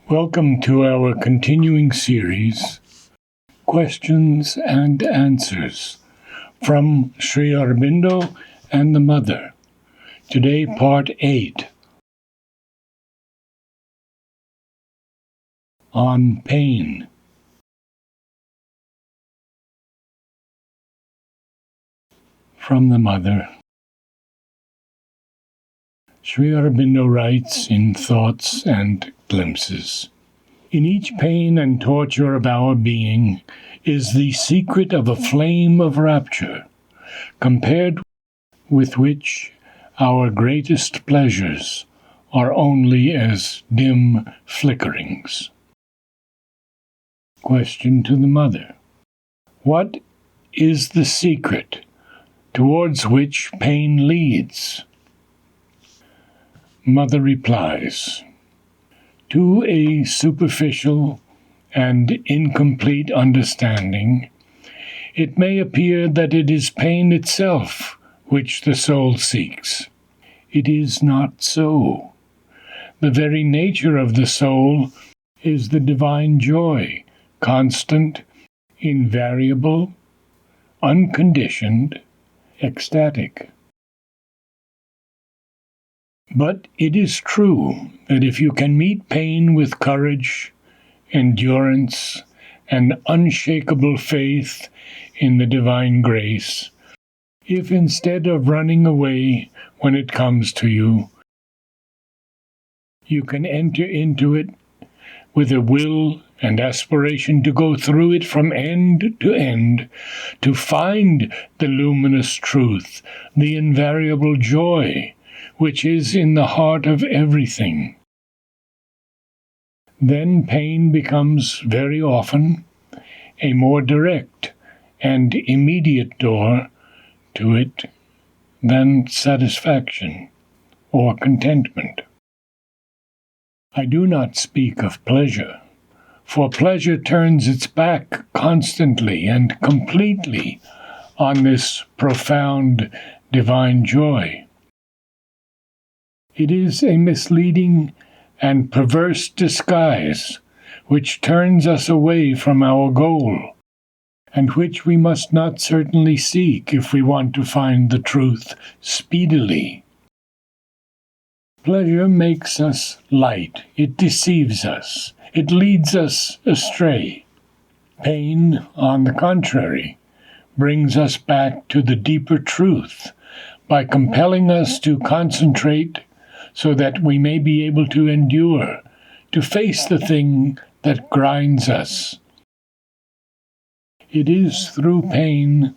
Welcome to our continuing series, Questions and Answers, from Sri Aurobindo and the Mother. Today, Part 8, on pain. From the Mother. Sri Aurobindo writes in Thoughts and Glimpses, "In each pain and torture of our being is the secret of a flame of rapture, compared with which our greatest pleasures are only as dim flickerings." Question to the Mother. What is the secret towards which pain leads? Mother replies, to a superficial and incomplete understanding, it may appear that it is pain itself which the soul seeks. It is not so. The very nature of the soul is the divine joy, constant, invariable, unconditioned, ecstatic. But it is true that if you can meet pain with courage, endurance, and unshakable faith in the divine grace, if instead of running away when it comes to you, you can enter into it with a will and aspiration to go through it from end to end, to find the luminous truth, the invariable joy, which is in the heart of everything, then pain becomes very often a more direct and immediate door to it than satisfaction or contentment. I do not speak of pleasure, for pleasure turns its back constantly and completely on this profound divine joy. It is a misleading and perverse disguise which turns us away from our goal, and which we must not certainly seek if we want to find the truth speedily. Pleasure makes us light. It deceives us. It leads us astray. Pain, on the contrary, brings us back to the deeper truth by compelling us to concentrate so that we may be able to endure, to face the thing that grinds us. It is through pain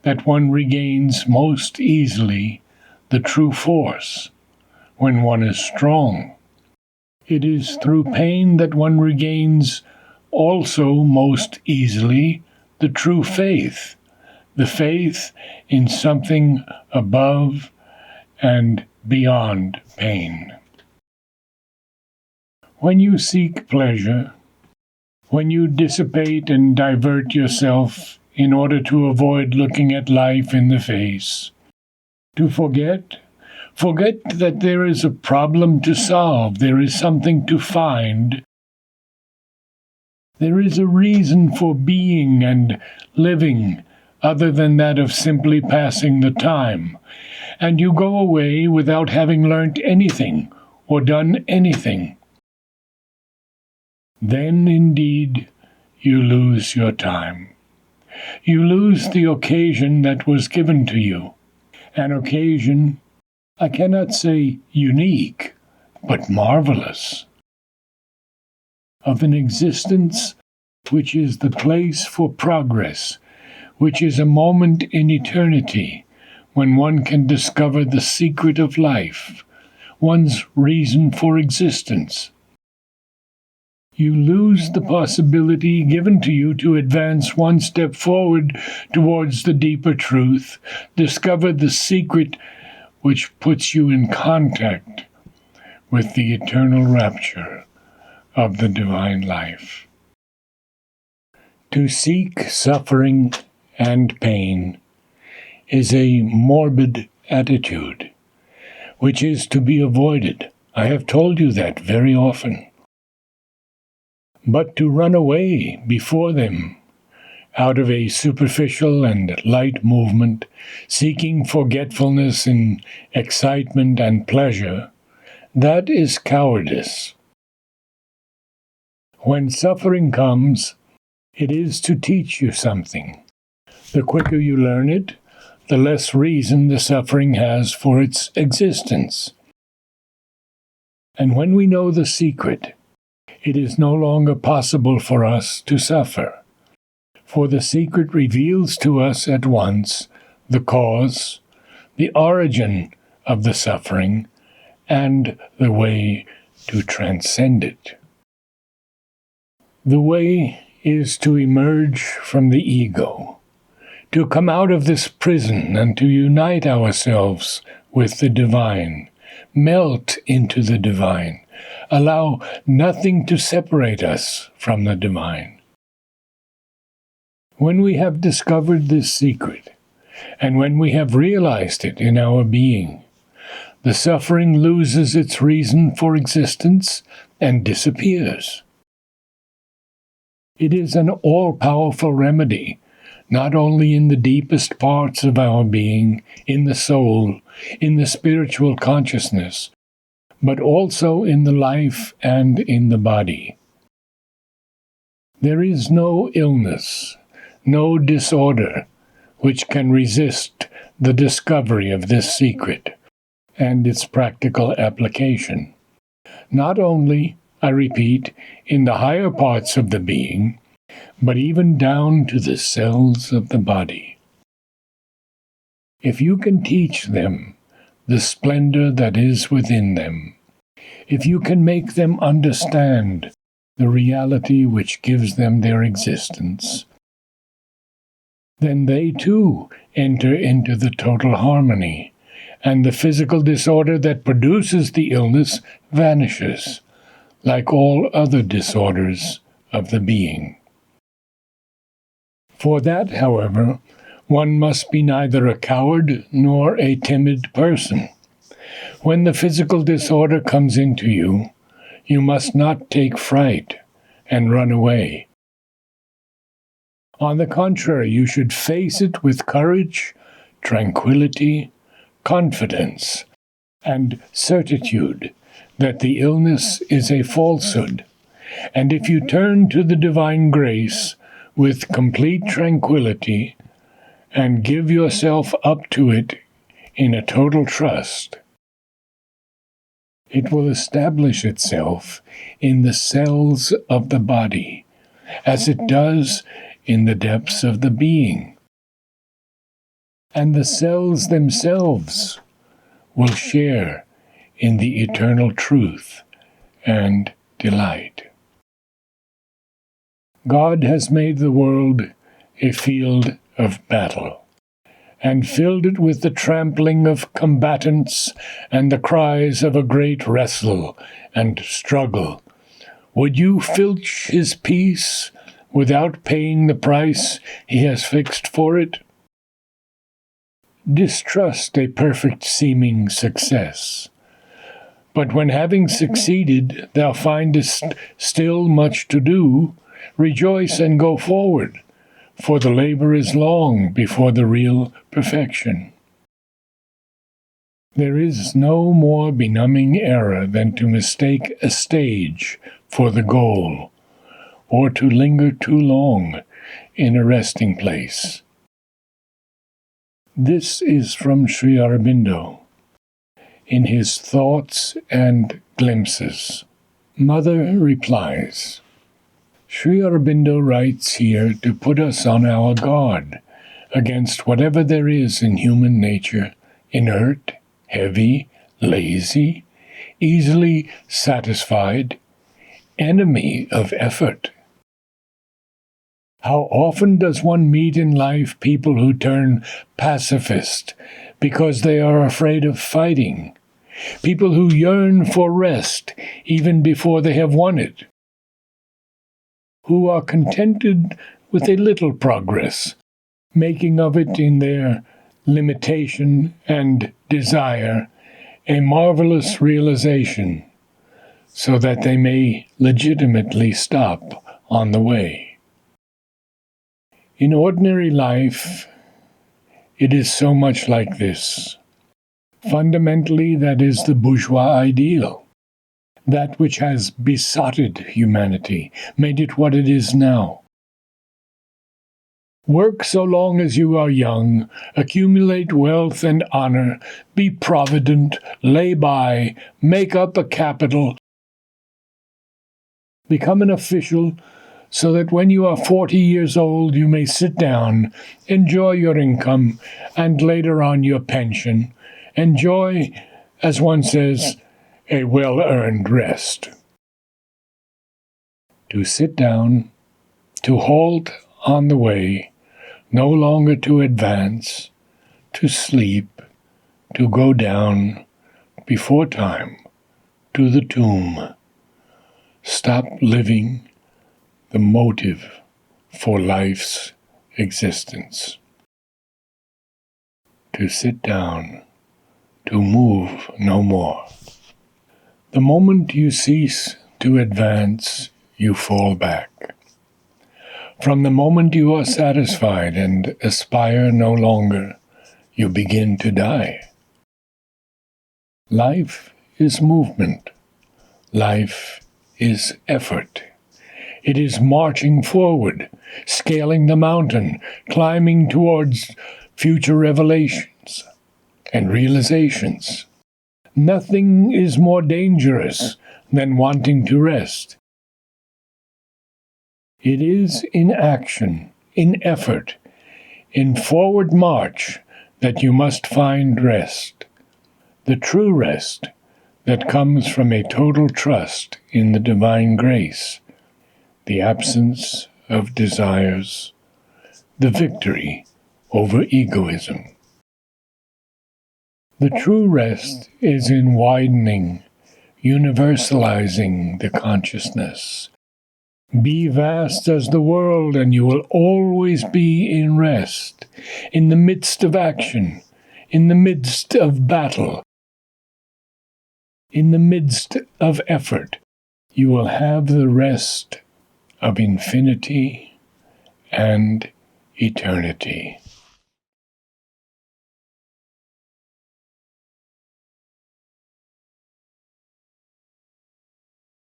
that one regains most easily the true force when one is strong. It is through pain that one regains also most easily the true faith, the faith in something above and beyond pain. When you seek pleasure, when you dissipate and divert yourself in order to avoid looking at life in the face, to forget that there is a problem to solve, there is something to find, there is a reason for being and living other than that of simply passing the time, and you go away without having learnt anything or done anything, then indeed you lose your time. You lose the occasion that was given to you, an occasion, I cannot say unique, but marvelous, of an existence which is the place for progress, which is a moment in eternity when one can discover the secret of life, one's reason for existence. You lose the possibility given to you to advance one step forward towards the deeper truth, discover the secret which puts you in contact with the eternal rapture of the divine life. To seek suffering and pain is a morbid attitude, which is to be avoided. I have told you that very often. but to run away before them, out of a superficial and light movement, seeking forgetfulness in excitement and pleasure, that is cowardice. When suffering comes, it is to teach you something. The quicker you learn it, the less reason the suffering has for its existence. And when we know the secret, it is no longer possible for us to suffer. For the secret reveals to us at once the cause, the origin of the suffering, and the way to transcend it. The way is to emerge from the ego, to come out of this prison and to unite ourselves with the divine, melt into the divine, allow nothing to separate us from the divine. When we have discovered this secret, and when we have realized it in our being, the suffering loses its reason for existence and disappears. It is an all-powerful remedy, not only in the deepest parts of our being, in the soul, in the spiritual consciousness, but also in the life and in the body. There is no illness, no disorder, which can resist the discovery of this secret and its practical application. Not only, I repeat, in the higher parts of the being, but even down to the cells of the body. If you can teach them the splendor that is within them, if you can make them understand the reality which gives them their existence, then they too enter into the total harmony, and the physical disorder that produces the illness vanishes, like all other disorders of the being. For that, however, one must be neither a coward nor a timid person. When the physical disorder comes into you, you must not take fright and run away. On the contrary, you should face it with courage, tranquility, confidence, and certitude that the illness is a falsehood. And if you turn to the divine grace with complete tranquility and give yourself up to it in a total trust, it will establish itself in the cells of the body, as it does in the depths of the being. And the cells themselves will share in the eternal truth and delight. God has made the world a field of battle, and filled it with the trampling of combatants and the cries of a great wrestle and struggle. Would you filch his peace without paying the price he has fixed for it? Distrust a perfect seeming success. But when having succeeded thou findest still much to do, rejoice and go forward, for the labor is long before the real perfection. There is no more benumbing error than to mistake a stage for the goal, or to linger too long in a resting place. This is from Sri Aurobindo, in his Thoughts and Glimpses. Mother replies. Sri Aurobindo writes here to put us on our guard against whatever there is in human nature, inert, heavy, lazy, easily satisfied, enemy of effort. How often does one meet in life people who turn pacifist because they are afraid of fighting, people who yearn for rest even before they have won it, who are contented with a little progress, making of it in their limitation and desire a marvelous realization, so that they may legitimately stop on the way. In ordinary life, it is so much like this. Fundamentally, that is the bourgeois ideal, that which has besotted humanity, made it what it is now. Work so long as you are young, accumulate wealth and honor, be provident, lay by, make up a capital, become an official, so that when you are 40 years old you may sit down, enjoy your income, and later on your pension. Enjoy, as one says, a well-earned rest. To sit down, to halt on the way, no longer to advance, to sleep, to go down before time to the tomb. Stop living the motive for life's existence. To sit down, to move no more. The moment you cease to advance, you fall back. From the moment you are satisfied and aspire no longer, you begin to die. Life is movement. Life is effort. It is marching forward, scaling the mountain, climbing towards future revelations and realizations. Nothing is more dangerous than wanting to rest. It is in action, in effort, in forward march that you must find rest. The true rest that comes from a total trust in the divine grace, the absence of desires, the victory over egoism. The true rest is in widening, universalizing the consciousness. Be vast as the world, and you will always be in rest, in the midst of action, in the midst of battle, in the midst of effort. You will have the rest of infinity and eternity.